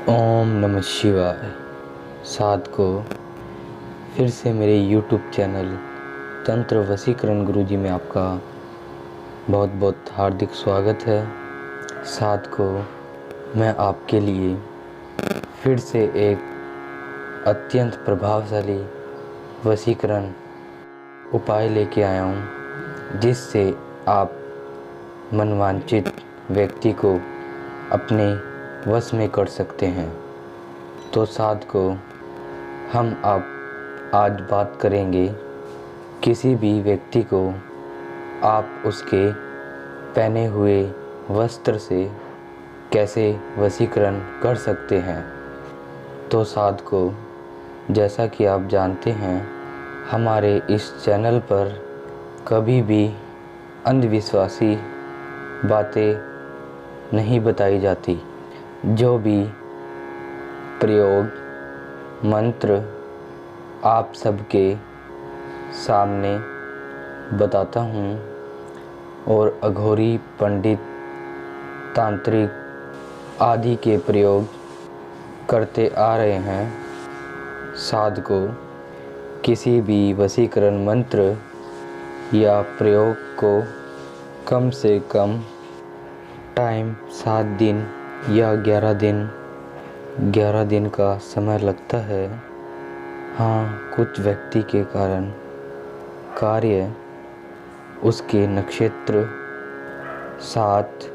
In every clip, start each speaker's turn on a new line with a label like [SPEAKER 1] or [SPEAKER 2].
[SPEAKER 1] ओम नमः शिवाय। साथ को फिर से मेरे YouTube चैनल तंत्र वशीकरण गुरुजी में आपका बहुत बहुत हार्दिक स्वागत है। साथ को मैं आपके लिए फिर से एक अत्यंत प्रभावशाली वशीकरण उपाय लेके आया हूँ, जिससे आप मनवांछित व्यक्ति को अपने वश में कर सकते हैं। तो साथ को हम आज बात करेंगे किसी भी व्यक्ति को आप उसके पहने हुए वस्त्र से कैसे वशीकरण कर सकते हैं। तो साथ को जैसा कि आप जानते हैं, हमारे इस चैनल पर कभी भी अंधविश्वासी बातें नहीं बताई जाती। जो भी प्रयोग मंत्र आप सबके सामने बताता हूँ और अघोरी पंडित तांत्रिक आदि के प्रयोग करते आ रहे हैं। साध को किसी भी वशीकरण मंत्र या प्रयोग को कम से कम टाइम 7 दिन या 11 दिन का समय लगता है। हाँ, कुछ व्यक्ति के कारण कार्य उसके नक्षत्र साथ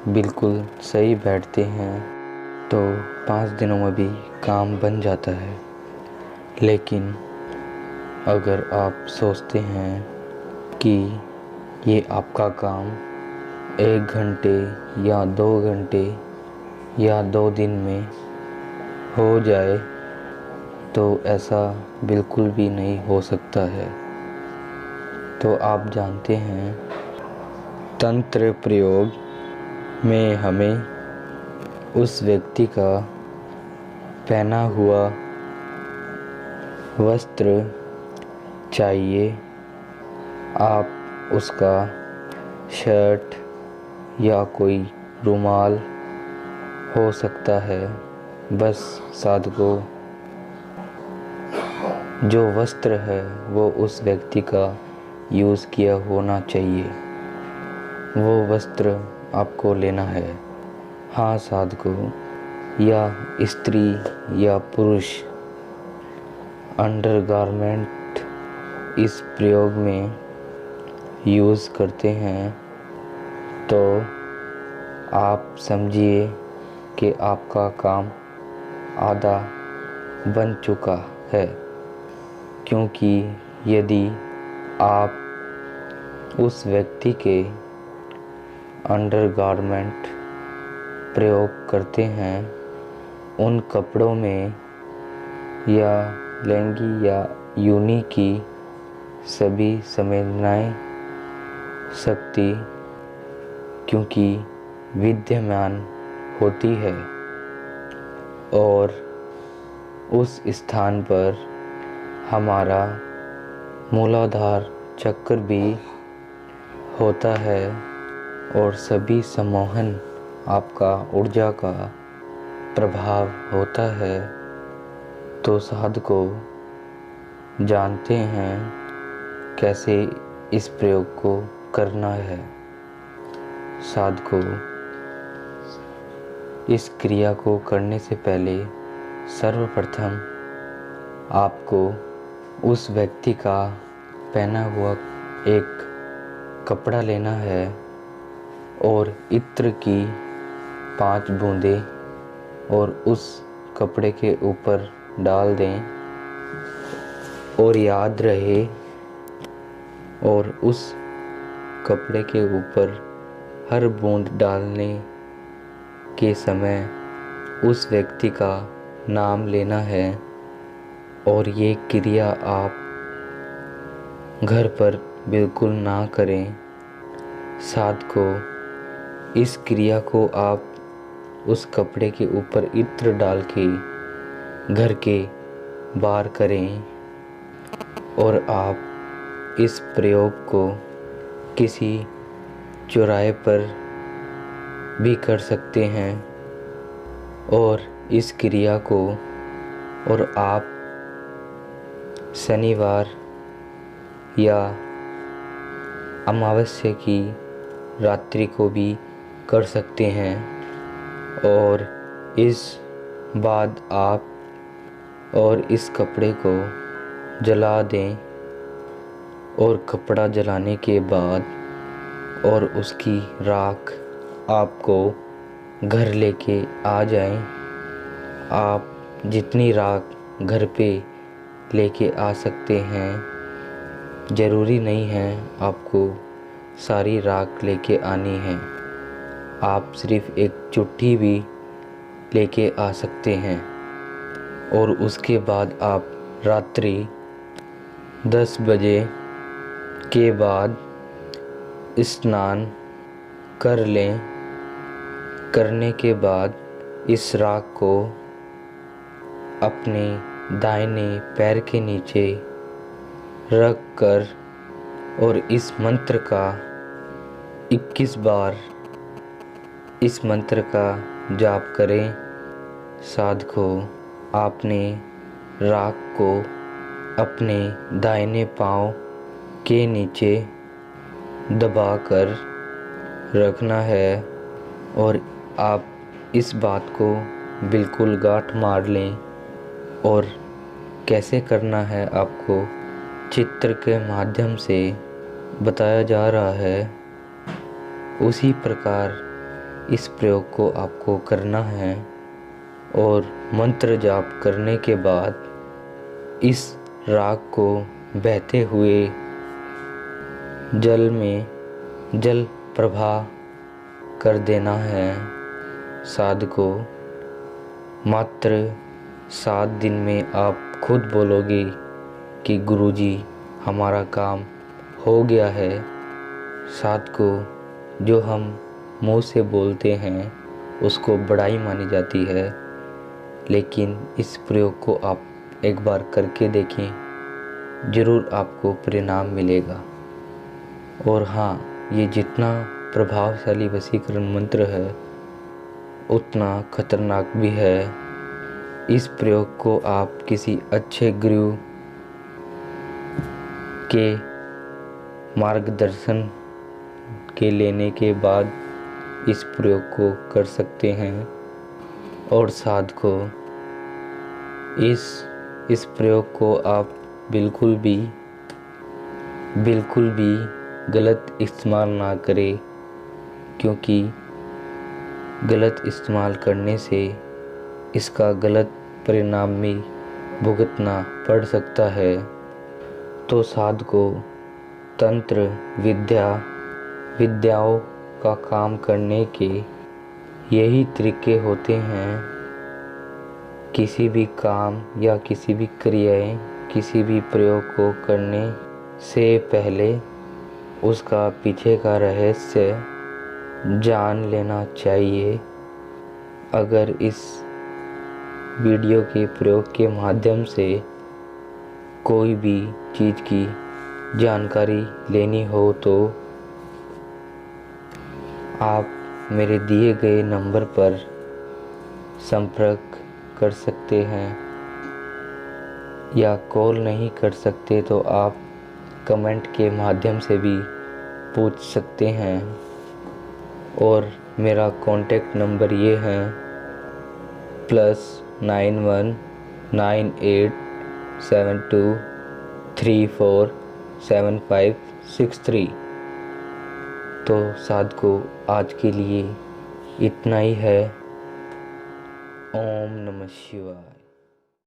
[SPEAKER 1] बिल्कुल सही बैठते हैं तो 5 दिनों में भी काम बन जाता है। लेकिन अगर आप सोचते हैं कि ये आपका काम 1 घंटे या 2 घंटे या 2 दिन में हो जाए, तो ऐसा बिल्कुल भी नहीं हो सकता है। तो आप जानते हैं, तंत्र प्रयोग में हमें उस व्यक्ति का पहना हुआ वस्त्र चाहिए। आप उसका शर्ट या कोई रुमाल हो सकता है। बस साध को जो वस्त्र है वो उस व्यक्ति का यूज़ किया होना चाहिए, वो वस्त्र आपको लेना है। हाँ, साध को या स्त्री या पुरुष अंडरगारमेंट इस प्रयोग में यूज़ करते हैं, तो आप समझिए कि आपका काम आधा बन चुका है। क्योंकि यदि आप उस व्यक्ति के अंडरगारमेंट प्रयोग करते हैं, उन कपड़ों में या लहंगी या यूनी की सभी संवेदनाएं शक्ति क्योंकि विद्यमान होती है और उस स्थान पर हमारा मूलाधार चक्र भी होता है और सभी सम्मोहन आपका ऊर्जा का प्रभाव होता है। तो साध को जानते हैं कैसे इस प्रयोग को करना है। साध को इस क्रिया को करने से पहले सर्वप्रथम आपको उस व्यक्ति का पहना हुआ एक कपड़ा लेना है और इत्र की 5 बूंदें और उस कपड़े के ऊपर डाल दें और याद रहे, और उस कपड़े के ऊपर हर बूंद डालने के समय उस व्यक्ति का नाम लेना है। और ये क्रिया आप घर पर बिल्कुल ना करें। साथ को इस क्रिया को आप उस कपड़े के ऊपर इत्र डाल के घर के बाहर करें। और आप इस प्रयोग को किसी चौराहे पर भी कर सकते हैं। और इस क्रिया को और आप शनिवार या अमावस्या की रात्रि को भी कर सकते हैं। और इस बाद आप और इस कपड़े को जला दें और कपड़ा जलाने के बाद और उसकी राख आपको घर लेके आ जाएं। आप जितनी राख घर पे लेके आ सकते हैं, ज़रूरी नहीं है आपको सारी राख लेके आनी है। आप सिर्फ़ एक चुट्टी भी लेके आ सकते हैं। और उसके बाद आप रात्रि 10 बजे के बाद स्नान कर लें। करने के बाद इस राख को अपने दाहिने पैर के नीचे रख कर और इस मंत्र का 21 बार इस मंत्र का जाप करें। साधको, आपने राख को अपने दाहिने पाँव के नीचे दबाकर रखना है और आप इस बात को बिल्कुल गांठ मार लें। और कैसे करना है आपको चित्र के माध्यम से बताया जा रहा है, उसी प्रकार इस प्रयोग को आपको करना है। और मंत्र जाप करने के बाद इस राख को बहते हुए जल में जल प्रवाह कर देना है। साधको, मात्र 7 दिन में आप खुद बोलोगे कि गुरुजी हमारा काम हो गया है। साधको, जो हम मुंह से बोलते हैं उसको बड़ाई मानी जाती है, लेकिन इस प्रयोग को आप एक बार करके देखें, ज़रूर आपको परिणाम मिलेगा। और हाँ, ये जितना प्रभावशाली वशीकरण मंत्र है उतना खतरनाक भी है। इस प्रयोग को आप किसी अच्छे गुरु के मार्गदर्शन के लेने के बाद इस प्रयोग को कर सकते हैं। और साधको, इस प्रयोग को आप बिल्कुल भी गलत इस्तेमाल ना करें, क्योंकि गलत इस्तेमाल करने से इसका गलत परिणाम भी भुगतना पड़ सकता है। तो साधको, तंत्र विद्याओं का काम करने के यही तरीके होते हैं। किसी भी काम या किसी भी क्रियाएं, किसी भी प्रयोग को करने से पहले उसका पीछे का रहस्य जान लेना चाहिए। अगर इस वीडियो के प्रयोग के माध्यम से कोई भी चीज़ की जानकारी लेनी हो तो आप मेरे दिए गए नंबर पर संपर्क कर सकते हैं, या कॉल नहीं कर सकते तो आप कमेंट के माध्यम से भी पूछ सकते हैं। और मेरा कॉन्टेक्ट नंबर ये है +91 9872 347563। तो साधको, आज के लिए इतना ही है। ओम नमः शिवाय।